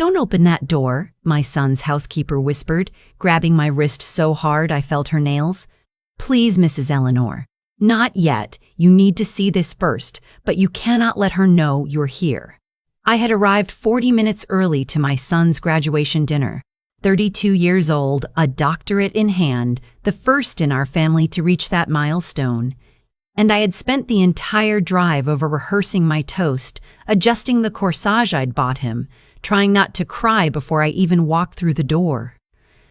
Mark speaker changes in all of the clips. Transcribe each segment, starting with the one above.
Speaker 1: Don't open that door, my son's housekeeper whispered, grabbing my wrist so hard I felt her nails. Please, Mrs. Eleanor. Not yet. You need to see this first, but you cannot let her know you're here. I had arrived 40 minutes early to my son's graduation dinner. 32 years old, a doctorate in hand, the first in our family to reach that milestone. And I had spent the entire drive over rehearsing my toast, adjusting the corsage I'd bought him, trying not to cry before I even walked through the door.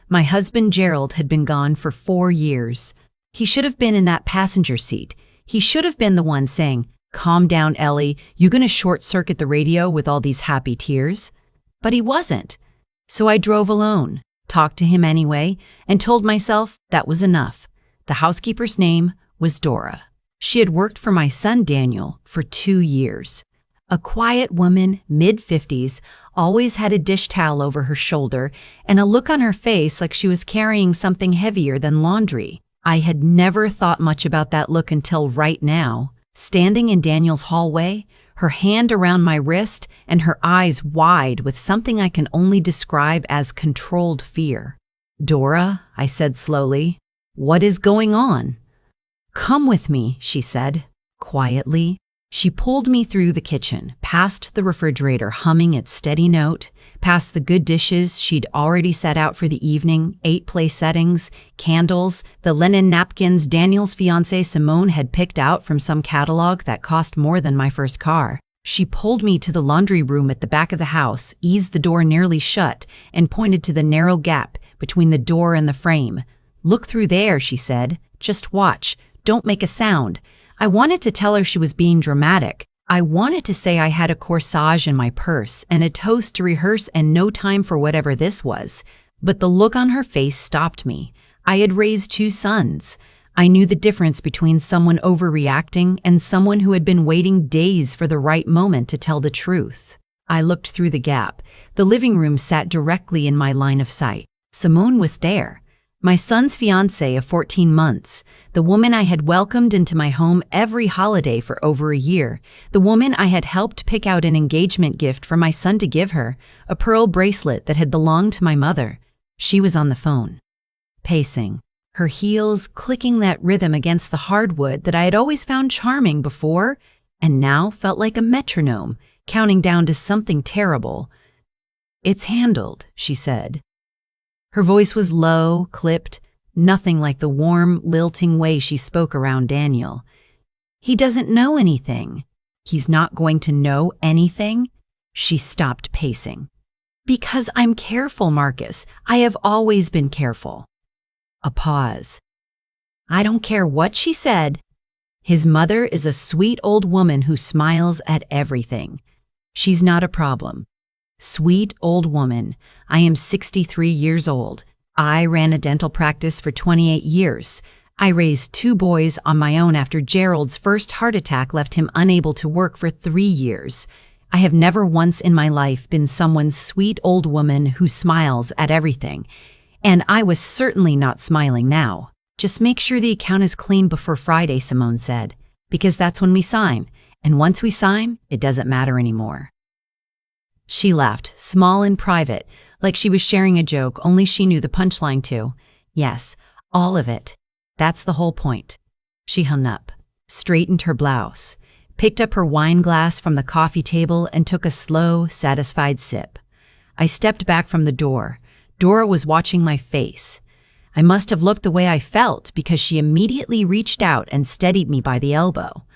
Speaker 1: My husband Gerald had been gone for 4 years. He should have been in that passenger seat. He should have been the one saying, "Calm down, Ellie, you gonna short-circuit the radio with all these happy tears?" But he wasn't. So I drove alone, talked to him anyway, and told myself that was enough. The housekeeper's name was Dora. She had worked for my son Daniel for 2 years. A quiet woman, mid-50s, always had a dish towel over her shoulder and a look on her face like she was carrying something heavier than laundry. I had never thought much about that look until right now, standing in Daniel's hallway, her hand around my wrist and her eyes wide with something I can only describe as controlled fear. "Dora," I said slowly, "what is going on?" "Come with me," she said, quietly. She pulled me through the kitchen, past the refrigerator humming its steady note, past the good dishes she'd already set out for the evening, 8 place settings, candles, the linen napkins Daniel's fiancée Simone had picked out from some catalog that cost more than my first car. She pulled me to the laundry room at the back of the house, eased the door nearly shut, and pointed to the narrow gap between the door and the frame. "Look through there," she said. "Just watch. Don't make a sound." I wanted to tell her she was being dramatic. I wanted to say I had a corsage in my purse and a toast to rehearse and no time for whatever this was. But the look on her face stopped me. I had raised 2 sons. I knew the difference between someone overreacting and someone who had been waiting days for the right moment to tell the truth. I looked through the gap. The living room sat directly in my line of sight. Simone was there. My son's fiancée of 14 months, the woman I had welcomed into my home every holiday for over a year, the woman I had helped pick out an engagement gift for my son to give her, a pearl bracelet that had belonged to my mother. She was on the phone, pacing, her heels clicking that rhythm against the hardwood that I had always found charming before and now felt like a metronome, counting down to something terrible. "It's handled," she said. Her voice was low, clipped, nothing like the warm, lilting way she spoke around Daniel. "He doesn't know anything." "He's not going to know anything?" She stopped pacing. "Because I'm careful, Marcus. I have always been careful." A pause. "I don't care what she said. His mother is a sweet old woman who smiles at everything. She's not a problem." Sweet old woman. I am 63 years old. I ran a dental practice for 28 years. I raised 2 boys on my own after Gerald's first heart attack left him unable to work for 3 years. I have never once in my life been someone's sweet old woman who smiles at everything. And I was certainly not smiling now. "Just make sure the account is clean before Friday," Simone said, "because that's when we sign. And once we sign, it doesn't matter anymore." She laughed, small and private, like she was sharing a joke only she knew the punchline to. "Yes, all of it. That's the whole point." She hung up, straightened her blouse, picked up her wine glass from the coffee table and took a slow, satisfied sip. I stepped back from the door. Dora was watching my face. I must have looked the way I felt because she immediately reached out and steadied me by the elbow.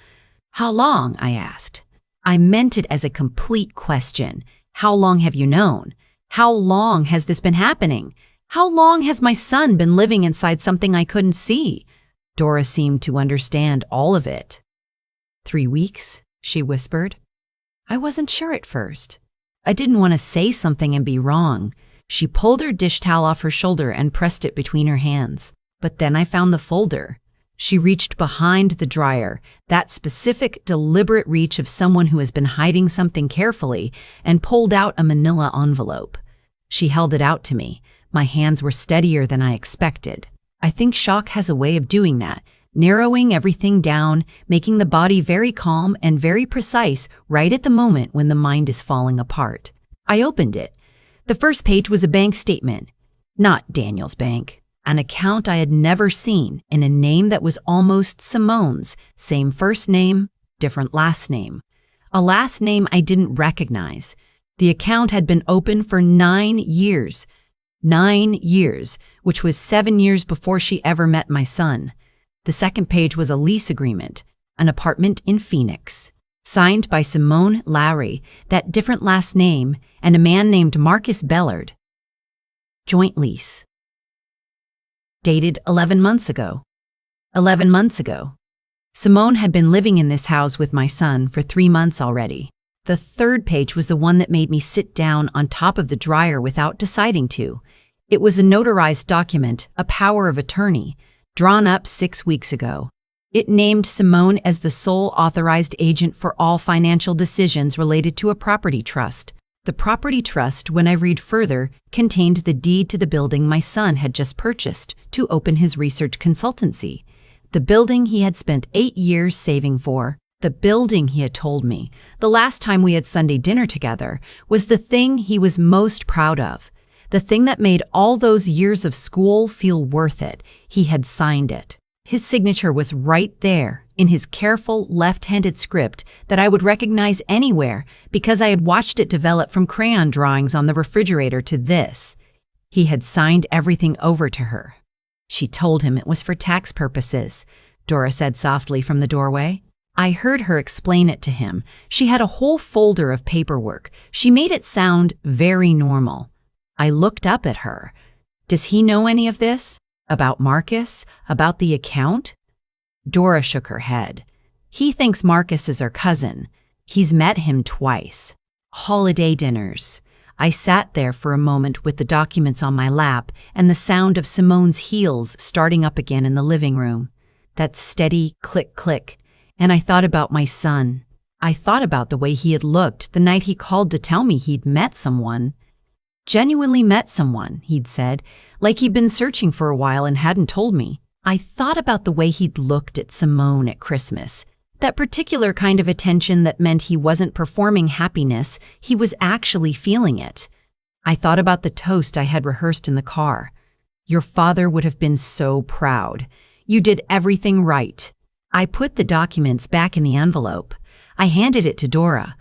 Speaker 1: "How long?" I asked. I meant it as a complete question. How long have you known? How long has this been happening? How long has my son been living inside something I couldn't see? Dora seemed to understand all of it. 3 weeks, she whispered. I wasn't sure at first. I didn't want to say something and be wrong. She pulled her dish towel off her shoulder and pressed it between her hands. But then I found the folder. She reached behind the dryer, that specific, deliberate reach of someone who has been hiding something carefully, and pulled out a manila envelope. She held it out to me. My hands were steadier than I expected. I think shock has a way of doing that, narrowing everything down, making the body very calm and very precise right at the moment when the mind is falling apart. I opened it. The first page was a bank statement. Not Daniel's bank. An account I had never seen in a name that was almost Simone's. Same first name, different last name. A last name I didn't recognize. The account had been open for 9 years. 9 years, which was 7 years before she ever met my son. The second page was a lease agreement, an apartment in Phoenix, signed by Simone Lowry, that different last name, and a man named Marcus Bellard. Joint lease. Dated 11 months ago. 11 months ago. Simone had been living in this house with my son for 3 months already. The third page was the one that made me sit down on top of the dryer without deciding to. It was a notarized document, a power of attorney, drawn up 6 weeks ago. It named Simone as the sole authorized agent for all financial decisions related to a property trust. The property trust, when I read further, contained the deed to the building my son had just purchased to open his research consultancy. The building he had spent 8 years saving for. The building, he had told me, the last time we had Sunday dinner together, was the thing he was most proud of. The thing that made all those years of school feel worth it. He had signed it. His signature was right there, in his careful, left-handed script that I would recognize anywhere because I had watched it develop from crayon drawings on the refrigerator to this. He had signed everything over to her. She told him it was for tax purposes, Dora said softly from the doorway. I heard her explain it to him. She had a whole folder of paperwork. She made it sound very normal. I looked up at her. Does he know any of this? About Marcus? About the account? Dora shook her head. He thinks Marcus is our cousin. He's met him twice. Holiday dinners. I sat there for a moment with the documents on my lap and the sound of Simone's heels starting up again in the living room. That steady click-click. And I thought about my son. I thought about the way he had looked the night he called to tell me he'd met someone. Genuinely met someone, he'd said, like he'd been searching for a while and hadn't told me. I thought about the way he'd looked at Simone at Christmas. That particular kind of attention that meant he wasn't performing happiness, he was actually feeling it. I thought about the toast I had rehearsed in the car. Your father would have been so proud. You did everything right. I put the documents back in the envelope. I handed it to Dora.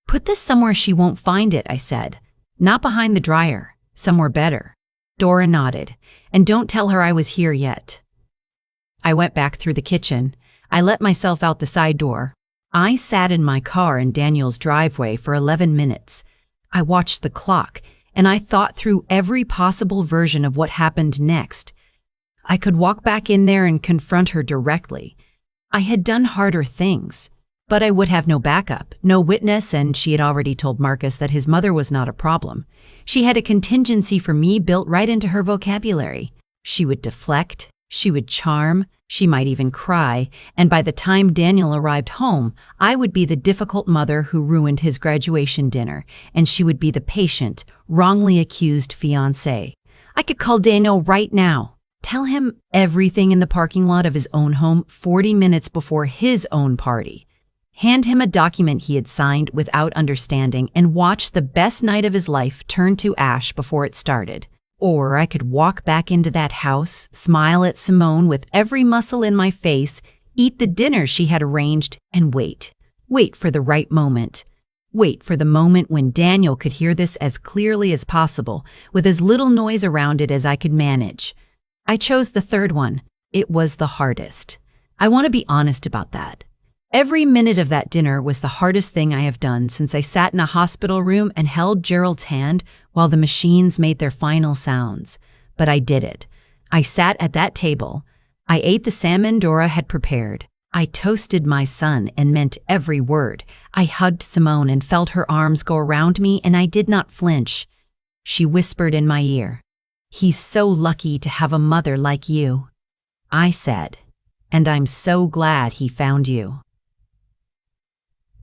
Speaker 1: Put this somewhere she won't find it, I said. Not behind the dryer, somewhere better. Dora nodded. And don't tell her I was here yet. I went back through the kitchen. I let myself out the side door. I sat in my car in Daniel's driveway for 11 minutes. I watched the clock, and I thought through every possible version of what happened next. I could walk back in there and confront her directly. I had done harder things, but I would have no backup, no witness, and she had already told Marcus that his mother was not a problem. She had a contingency for me built right into her vocabulary. She would deflect, she would charm, she might even cry, and by the time Daniel arrived home, I would be the difficult mother who ruined his graduation dinner, and she would be the patient, wrongly accused fiancé. I could call Daniel right now. Tell him everything in the parking lot of his own home 40 minutes before his own party. Hand him a document he had signed without understanding and watch the best night of his life turn to ash before it started. Or I could walk back into that house, smile at Simone with every muscle in my face, eat the dinner she had arranged, and wait. Wait for the right moment. Wait for the moment when Daniel could hear this as clearly as possible, with as little noise around it as I could manage. I chose the third one. It was the hardest. I want to be honest about that. Every minute of that dinner was the hardest thing I have done since I sat in a hospital room and held Gerald's hand while the machines made their final sounds. But I did it. I sat at that table. I ate the salmon Dora had prepared. I toasted my son and meant every word. I hugged Simone and felt her arms go around me, and I did not flinch. She whispered in my ear, "He's so lucky to have a mother like you." I said, "And I'm so glad he found you."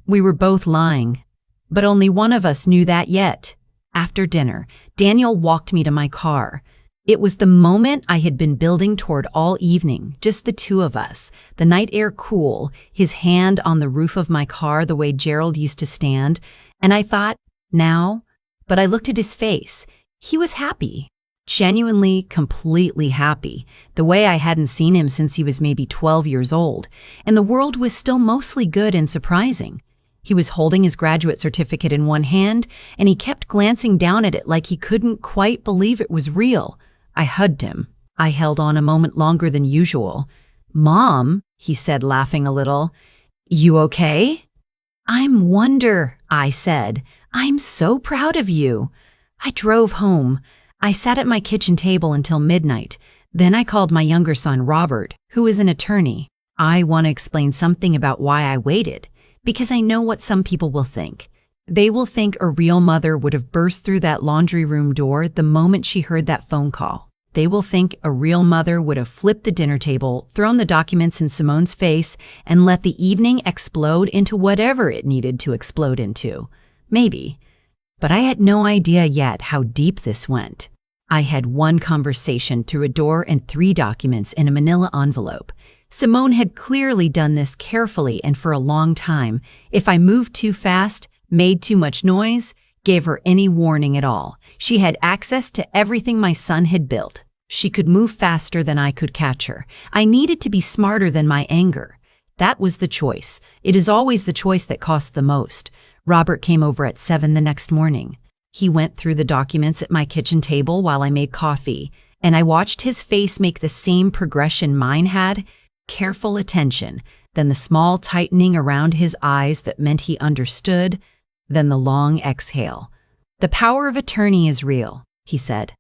Speaker 1: We were both lying, but only one of us knew that yet. After dinner, Daniel walked me to my car. It was the moment I had been building toward all evening, just the two of us, the night air cool, his hand on the roof of my car the way Gerald used to stand, and I thought, now But I looked at his face. He was happy. Genuinely, completely happy, the way I hadn't seen him since he was maybe 12 years old, and the world was still mostly good and surprising. He was holding his graduate certificate in one hand, and he kept glancing down at it like he couldn't quite believe it was real. I hugged him. I held on a moment longer than usual. "Mom," he said, laughing a little, "you okay?" "I'm wonder," I said. "I'm so proud of you." I drove home. I sat at my kitchen table until midnight. Then I called my younger son, Robert, who is an attorney. I want to explain something about why I waited, because I know what some people will think. They will think a real mother would have burst through that laundry room door the moment she heard that phone call. They will think a real mother would have flipped the dinner table, thrown the documents in Simone's face, and let the evening explode into whatever it needed to explode into. Maybe. But I had no idea yet how deep this went. I had one conversation through a door and 3 documents in a manila envelope. Simone had clearly done this carefully and for a long time. If I moved too fast, made too much noise, gave her any warning at all, she had access to everything my son had built. She could move faster than I could catch her. I needed to be smarter than my anger. That was the choice. It is always the choice that costs the most. Robert came over at 7 the next morning. He went through the documents at my kitchen table while I made coffee, and I watched his face make the same progression mine had, careful attention, then the small tightening around his eyes that meant he understood, then the long exhale. "The power of attorney is real," he said.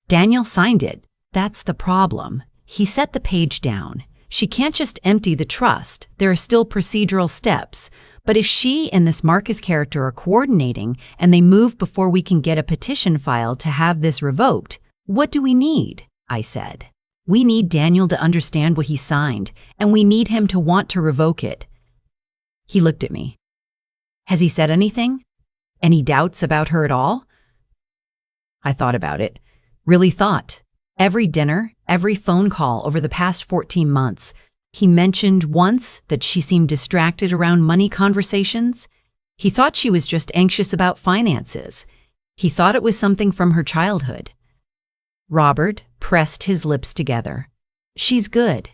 Speaker 1: "Daniel signed it. That's the problem." He set the page down. "She can't just empty the trust. There are still procedural steps. But if she and this Marcus character are coordinating and they move before we can get a petition filed to have this revoked, what do we need?" I said. "We need Daniel to understand what he signed, and we need him to want to revoke it." He looked at me. "Has he said anything? Any doubts about her at all?" I thought about it. Really thought. Every dinner, every phone call over the past 14 months, he mentioned once that she seemed distracted around money conversations. He thought she was just anxious about finances. He thought it was something from her childhood. Robert pressed his lips together. "She's good."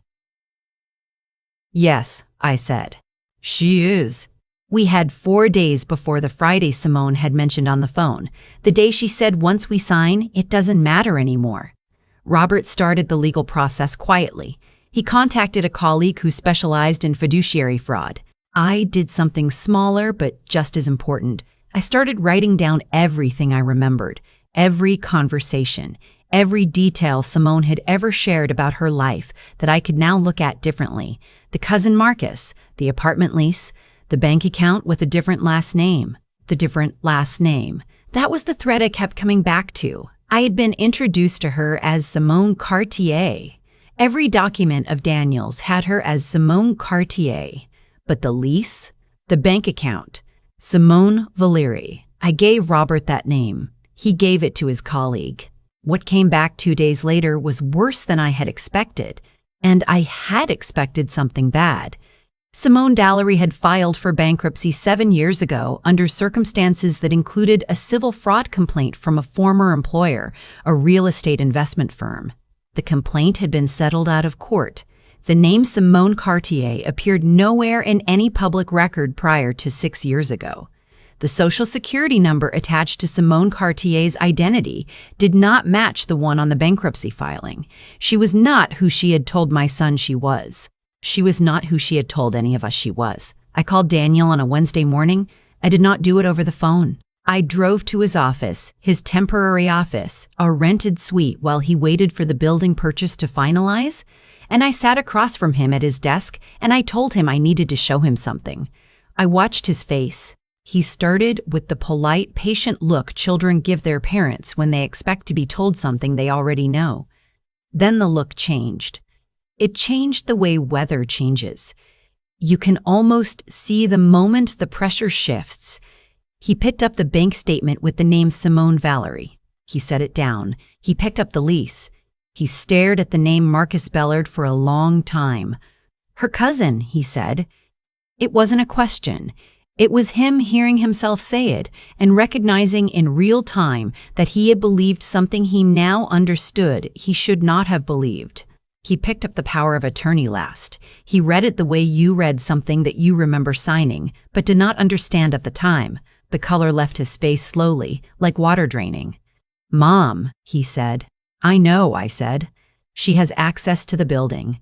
Speaker 1: "Yes," I said. "She is." We had 4 days before the Friday Simone had mentioned on the phone, the day she said once we sign, it doesn't matter anymore. Robert started the legal process quietly. He contacted a colleague who specialized in fiduciary fraud. I did something smaller but just as important. I started writing down everything I remembered, every conversation, every detail Simone had ever shared about her life that I could now look at differently. The cousin Marcus, the apartment lease, the bank account with a different last name, the different last name. That was the thread I kept coming back to. I had been introduced to her as Simone Cartier. Every document of Daniel's had her as Simone Cartier, but the lease, the bank account, Simone Valeri. I gave Robert that name. He gave it to his colleague. What came back 2 days later was worse than I had expected, and I had expected something bad. Simone Dallery had filed for bankruptcy 7 years ago under circumstances that included a civil fraud complaint from a former employer, a real estate investment firm. The complaint had been settled out of court. The name Simone Cartier appeared nowhere in any public record prior to 6 years ago. The Social Security number attached to Simone Cartier's identity did not match the one on the bankruptcy filing. She was not who she had told my son she was. She was not who she had told any of us she was. I called Daniel on a Wednesday morning. I did not do it over the phone. I drove to his office, his temporary office, a rented suite while he waited for the building purchase to finalize, and I sat across from him at his desk and I told him I needed to show him something. I watched his face. He started with the polite, patient look children give their parents when they expect to be told something they already know. Then the look changed. It changed the way weather changes. You can almost see the moment the pressure shifts. He picked up the bank statement with the name Simone Valerie. He set it down. He picked up the lease. He stared at the name Marcus Bellard for a long time. "Her cousin," he said. It wasn't a question. It was him hearing himself say it and recognizing in real time that he had believed something he now understood he should not have believed. He picked up the power of attorney last. He read it the way you read something that you remember signing, but did not understand at the time. The color left his face slowly, like water draining. "Mom," he said. "I know," I said. "She has access to the building."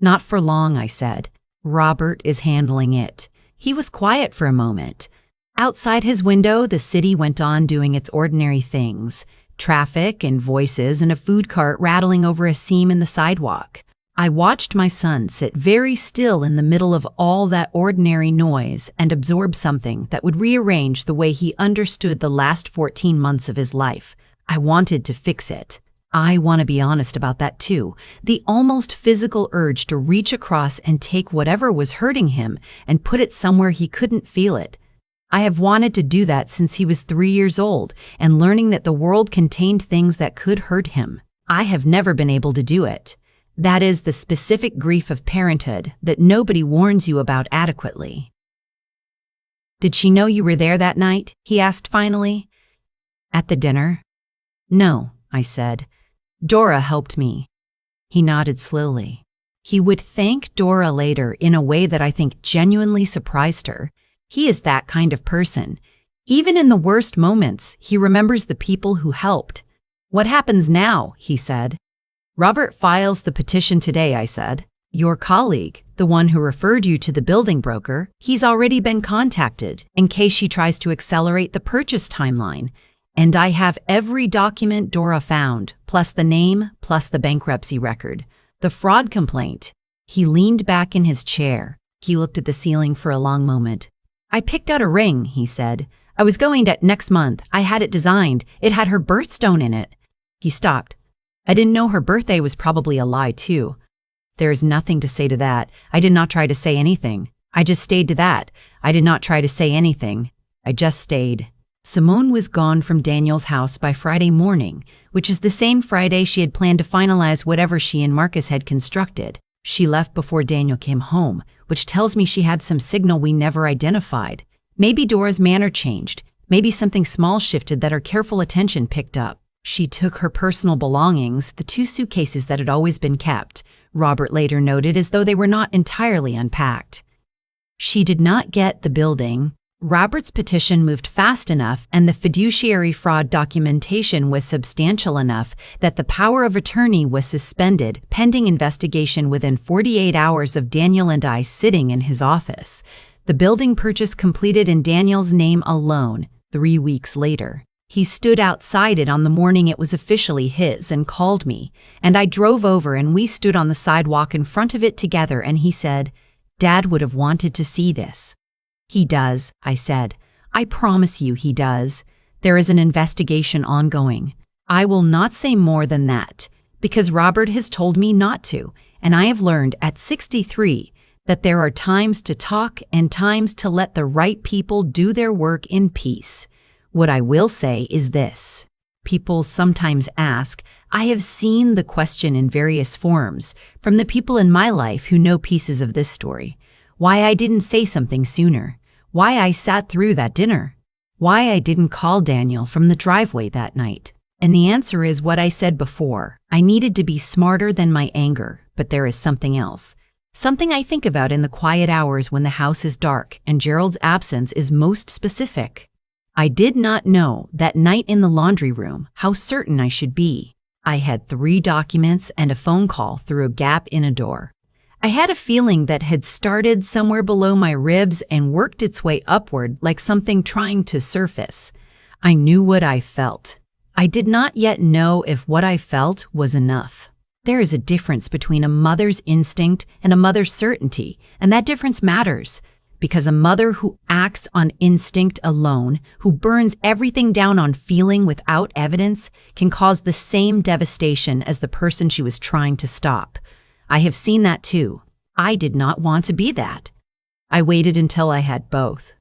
Speaker 1: "Not for long," I said. "Robert is handling it." He was quiet for a moment. Outside his window, the city went on doing its ordinary things. Traffic and voices and a food cart rattling over a seam in the sidewalk. I watched my son sit very still in the middle of all that ordinary noise and absorb something that would rearrange the way he understood the last 14 months of his life. I wanted to fix it. I want to be honest about that too. The almost physical urge to reach across and take whatever was hurting him and put it somewhere he couldn't feel it. I have wanted to do that since he was 3 years old, and learning that the world contained things that could hurt him. I have never been able to do it. That is the specific grief of parenthood that nobody warns you about adequately. "Did she know you were there that night?" he asked finally. "At the dinner?" "No," I said. "Dora helped me." He nodded slowly. He would thank Dora later in a way that I think genuinely surprised her. He is that kind of person. Even in the worst moments, he remembers the people who helped. "What happens now?" he said. "Robert files the petition today," I said. "Your colleague, the one who referred you to the building broker, he's already been contacted in case she tries to accelerate the purchase timeline. And I have every document Dora found, plus the name, plus the bankruptcy record. The fraud complaint." He leaned back in his chair. He looked at the ceiling for a long moment. "I picked out a ring," he said. "I was going to next month. I had it designed. It had her birthstone in it." He stopped. "I didn't know her birthday was probably a lie, too." "There is nothing to say to that. I did not try to say anything. I just stayed to that. I did not try to say anything. I just stayed." Simone was gone from Daniel's house by Friday morning, which is the same Friday she had planned to finalize whatever she and Marcus had constructed. She left before Daniel came home, which tells me she had some signal we never identified. Maybe Dora's manner changed. Maybe something small shifted that her careful attention picked up. She took her personal belongings, the 2 suitcases that had always been kept. Robert later noted as though they were not entirely unpacked. She did not get the building. Robert's petition moved fast enough and the fiduciary fraud documentation was substantial enough that the power of attorney was suspended pending investigation within 48 hours of Daniel and I sitting in his office. The building purchase completed in Daniel's name alone 3 weeks later. He stood outside it on the morning it was officially his and called me, and I drove over and we stood on the sidewalk in front of it together and he said, "Dad would have wanted to see this." "He does," I said. "I promise you he does. There is an investigation ongoing. I will not say more than that, because Robert has told me not to, and I have learned at 63 that there are times to talk and times to let the right people do their work in peace. What I will say is this. People sometimes ask, I have seen the question in various forms from the people in my life who know pieces of this story, why I didn't say something sooner. Why I sat through that dinner. Why I didn't call Daniel from the driveway that night. And the answer is what I said before. I needed to be smarter than my anger, but there is something else. Something I think about in the quiet hours when the house is dark and Gerald's absence is most specific. I did not know that night in the laundry room how certain I should be. I had 3 documents and a phone call through a gap in a door. I had a feeling that had started somewhere below my ribs and worked its way upward like something trying to surface. I knew what I felt. I did not yet know if what I felt was enough. There is a difference between a mother's instinct and a mother's certainty, and that difference matters, because a mother who acts on instinct alone, who burns everything down on feeling without evidence, can cause the same devastation as the person she was trying to stop. I have seen that too. I did not want to be that. I waited until I had both,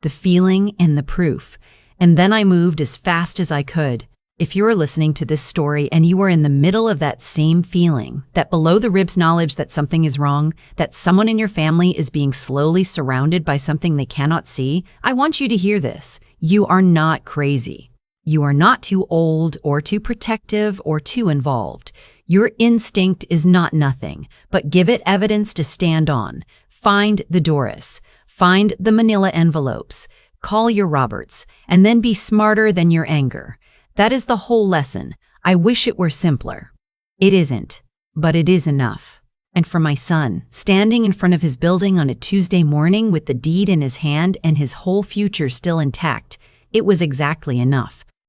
Speaker 1: the feeling and the proof, and then I moved as fast as I could. If you're listening to this story and you are in the middle of that same feeling, that below the ribs knowledge that something is wrong, that someone in your family is being slowly surrounded by something they cannot see, I want you to hear this. You are not crazy. You are not too old or too protective or too involved. Your instinct is not nothing, but give it evidence to stand on. Find the Doris. Find the manila envelopes. Call your Roberts, and then be smarter than your anger. That is the whole lesson. I wish it were simpler. It isn't, but it is enough. And for my son, standing in front of his building on a Tuesday morning with the deed in his hand and his whole future still intact, it was exactly enough.